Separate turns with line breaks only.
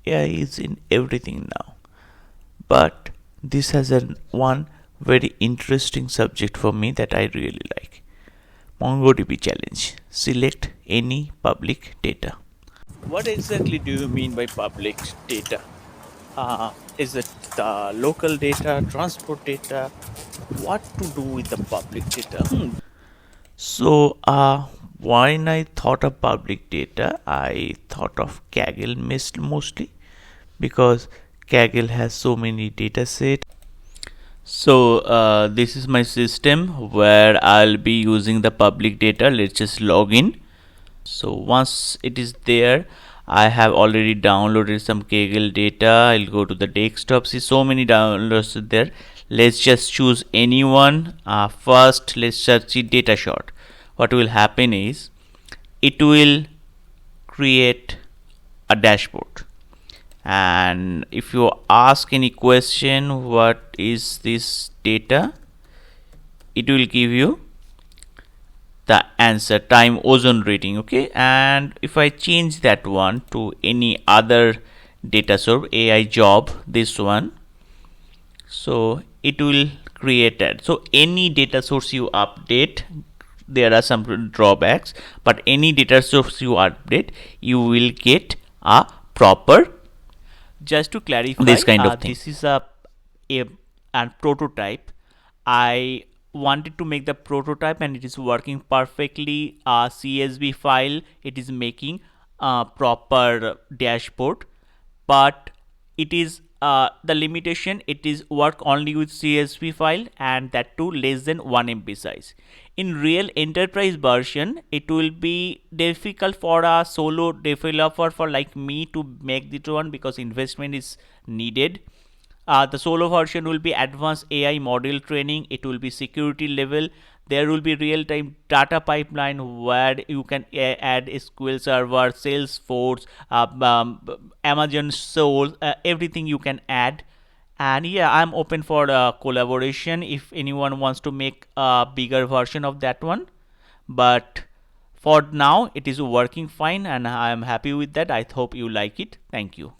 AI is in everything now. But this has one very interesting subject for me that I really like. MongoDB challenge. Select any public data. What exactly do you mean by public data? Is it local data, transport data? What to do with the public data? So, when I thought of public data, I thought of Kaggle mostly because Kaggle has so many data sets. So, this is my system where I'll be using the public data. Let's just log in. So, once it is there, I have already downloaded some Kaggle data. I'll go to the desktop. See, so many downloads there. Let's just choose anyone. First, let's search the data short. What will happen is it will create a dashboard, and if you ask any question, what is this data, it will give you the answer, time ozone rating. Okay, and if I change that one to any other data source, AI job, this one, so it will create that. So any data source you update, there are some drawbacks, but any data source you update, you will get a proper, just to clarify,
this kind of thing.
This is a prototype. I wanted to make the prototype and it is working perfectly. CSV file, it is making a proper dashboard, but it is the limitation, it is work only with CSV file, and that too less than 1 MB size. In real enterprise version, it will be difficult for a solo developer for like me to make this one because investment is needed. The solo version will be advanced AI model training. It will be security level. There will be real-time data pipeline where you can add SQL Server, Salesforce, Amazon Source, everything you can add. And yeah, I'm open for collaboration if anyone wants to make a bigger version of that one. But for now, it is working fine and I am happy with that. I hope you like it. Thank you.